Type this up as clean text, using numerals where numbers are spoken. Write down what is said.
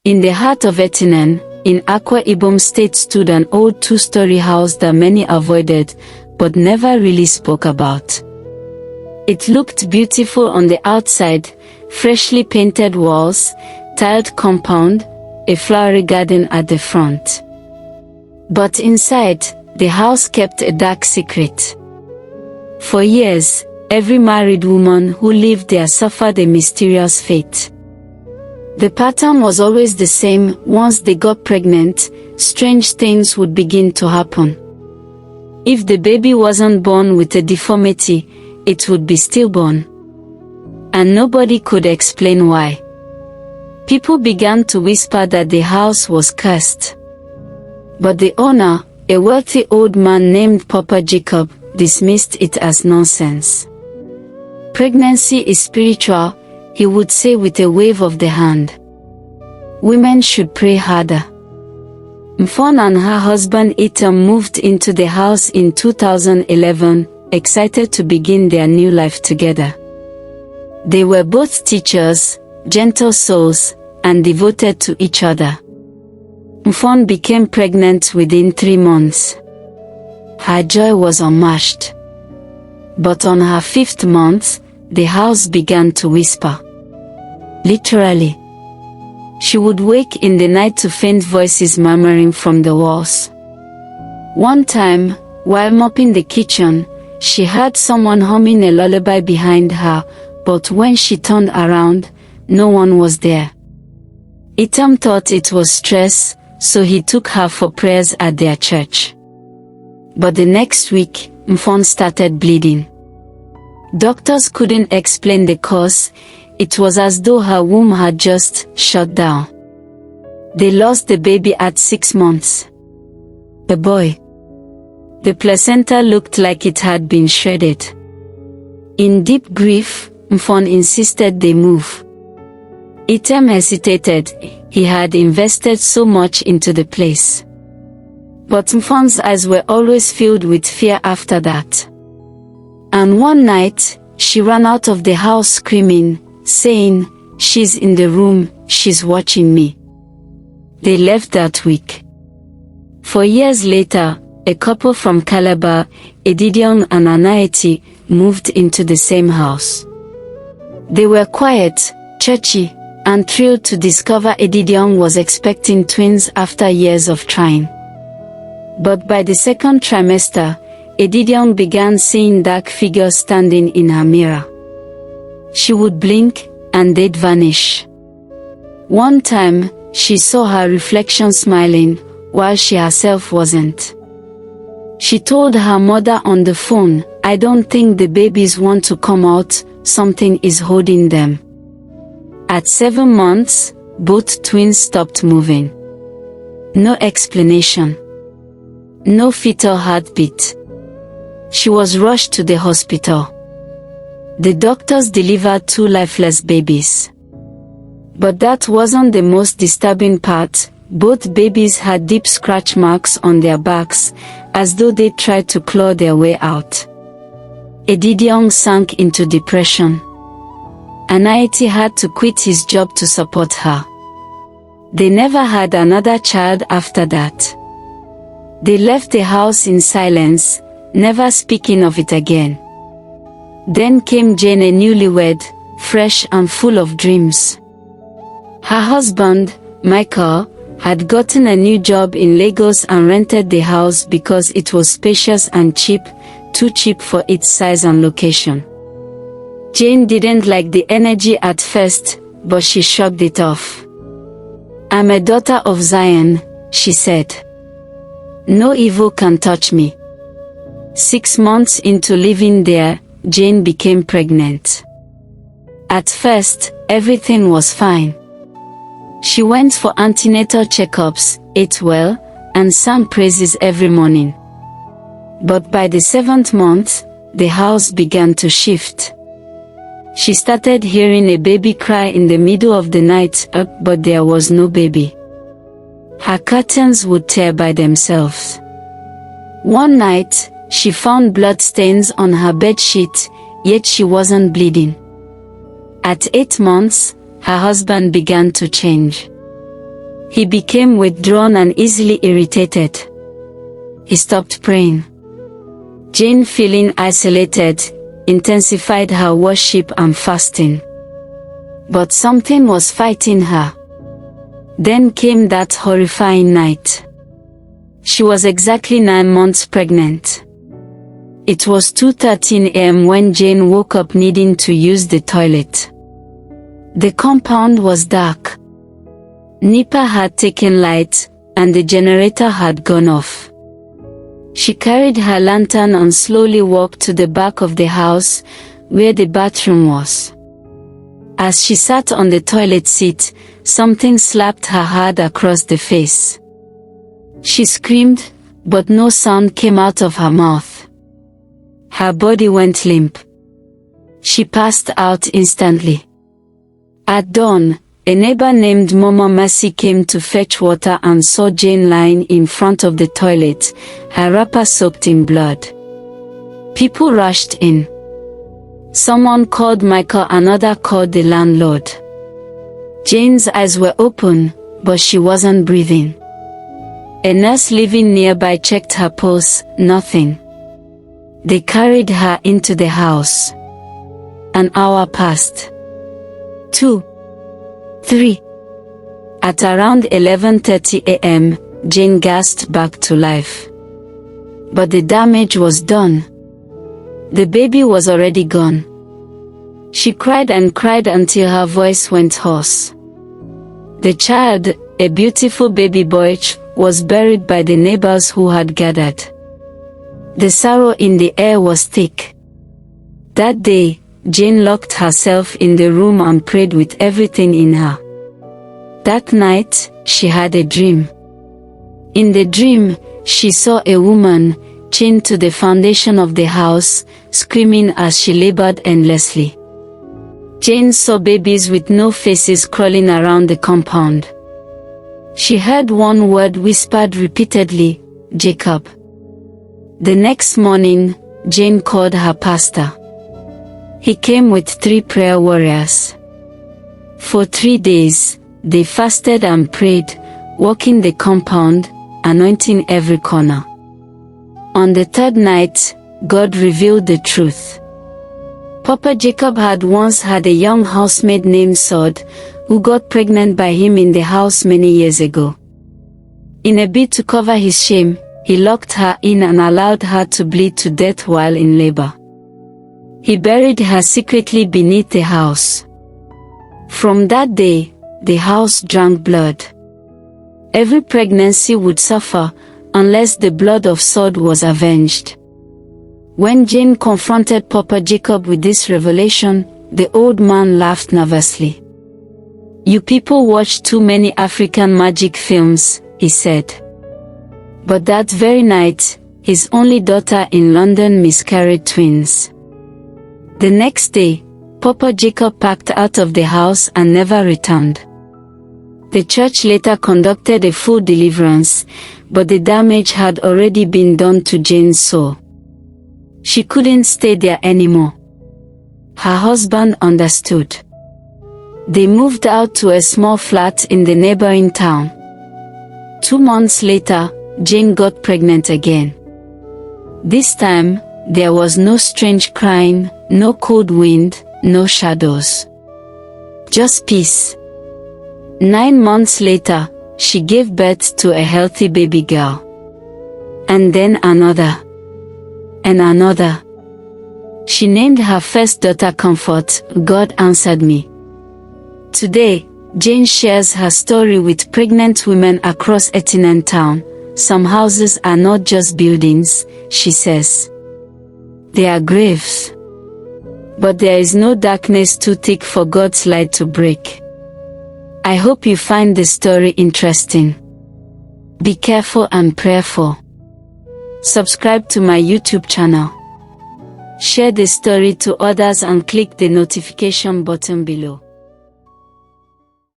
In the heart of Etinan, in Akwa Ibom State stood an old two-story house that many avoided, but never really spoke about. It looked beautiful on the outside, freshly painted walls, tiled compound, a flowery garden at the front. But inside, the house kept a dark secret. For years, every married woman who lived there suffered a mysterious fate. The pattern was always the same. Once they got pregnant, strange things would begin to happen. If the baby wasn't born with a deformity, it would be stillborn. And nobody could explain why. People began to whisper that the house was cursed. But the owner, a wealthy old man named Papa Jacob, dismissed it as nonsense. Pregnancy is spiritual, he would say with a wave of the hand. Women should pray harder. Mfon and her husband Etinan moved into the house in 2011, excited to begin their new life together. They were both teachers, gentle souls, and devoted to each other. Mfon became pregnant within 3 months. Her joy was unmatched. But on her 5th month, the house began to whisper. Literally. She would wake in the night to faint voices murmuring from the walls. One time, while mopping the kitchen, she heard someone humming a lullaby behind her, but when she turned around, no one was there. Etinan thought it was stress, so he took her for prayers at their church. But the next week, Mfon started bleeding. Doctors couldn't explain the cause. It was as though her womb had just shut down. They lost the baby at 6 months. A boy. The placenta looked like it had been shredded. In deep grief, Mfon insisted they move. Etinan hesitated. He had invested so much into the place. But Mfon's eyes were always filled with fear after that. And one night, she ran out of the house screaming, saying, "She's in the room, she's watching me." They left that week. 4 years later, a couple from Calabar, Etinan and Anaeti, moved into the same house. They were quiet, churchy, and thrilled to discover Etinan was expecting twins after years of trying. But by the 2nd trimester, Etinan began seeing dark figures standing in her mirror. She would blink, and they'd vanish. One time, she saw her reflection smiling, while she herself wasn't. She told her mother on the phone, "I don't think the babies want to come out, something is holding them." At 7 months, both twins stopped moving. No explanation. No fetal heartbeat. She was rushed to the hospital. The doctors delivered 2 lifeless babies. But that wasn't the most disturbing part. Both babies had deep scratch marks on their backs, as though they tried to claw their way out. Etinan sank into depression. Anaeti had to quit his job to support her. They never had another child after that. They left the house in silence, never speaking of it again. Then came Jane, a newlywed, fresh and full of dreams. Her husband, Michael, had gotten a new job in Lagos and rented the house because it was spacious and cheap, too cheap for its size and location. Jane didn't like the energy at first, but she shrugged it off. "I'm a daughter of Zion," she said. "No evil can touch me." 6 months into living there, Jane became pregnant. At first, everything was fine. She went for antenatal checkups, ate well, and sang praises every morning. But by the 7th month, the house began to shift. She started hearing a baby cry in the middle of the night, but there was no baby. Her curtains would tear by themselves. One night, she found bloodstains on her bedsheet, yet she wasn't bleeding. At 8 months, her husband began to change. He became withdrawn and easily irritated. He stopped praying. Jane, feeling isolated, intensified her worship and fasting. But something was fighting her. Then came that horrifying night. She was exactly 9 months pregnant. It was 2:13 a.m. when Jane woke up needing to use the toilet. The compound was dark. NEPA had taken light, and the generator had gone off. She carried her lantern and slowly walked to the back of the house, where the bathroom was. As she sat on the toilet seat, something slapped her hard across the face. She screamed, but no sound came out of her mouth. Her body went limp. She passed out instantly. At dawn, a neighbor named Mama Mercy came to fetch water and saw Jane lying in front of the toilet, her wrapper soaked in blood. People rushed in. Someone called Michael, another called the landlord. Jane's eyes were open, but she wasn't breathing. A nurse living nearby checked her pulse, nothing. They carried her into the house. An hour passed. 2. 3. At around 11:30 a.m., Jane gasped back to life. But the damage was done. The baby was already gone. She cried and cried until her voice went hoarse. The child, a beautiful baby boy, was buried by the neighbors who had gathered. The sorrow in the air was thick. That day, Jane locked herself in the room and prayed with everything in her. That night, she had a dream. In the dream, she saw a woman, chained to the foundation of the house, screaming as she labored endlessly. Jane saw babies with no faces crawling around the compound. She heard one word whispered repeatedly, Jacob. The next morning, Jane called her pastor. He came with 3 prayer warriors. For 3 days, they fasted and prayed, walking the compound, anointing every corner. On the 3rd night, God revealed the truth. Papa Jacob had once had a young housemaid named Sod, who got pregnant by him in the house many years ago. In a bid to cover his shame, he locked her in and allowed her to bleed to death while in labor. He buried her secretly beneath the house. From that day, the house drank blood. Every pregnancy would suffer, unless the blood of Sod was avenged. When Jane confronted Papa Jacob with this revelation, the old man laughed nervously. You people watch too many African magic films, he said. But that very night, his only daughter in London miscarried twins. The next day, Papa Jacob packed out of the house and never returned. The church later conducted a full deliverance, but the damage had already been done to Jane's soul. She couldn't stay there anymore. Her husband understood. They moved out to a small flat in the neighboring town. 2 months later, Jane got pregnant again. This time, there was no strange crying, no cold wind, no shadows. Just peace. 9 months later, she gave birth to a healthy baby girl. And then another. And another. She named her first daughter Comfort. God answered me. Today, Jane shares her story with pregnant women across Etinan town. Some houses are not just buildings, she says. They are graves. But there is no darkness too thick for God's light to break. I hope you find the story interesting. Be careful and prayerful. Subscribe to my YouTube channel. Share the story to others and click the notification button below.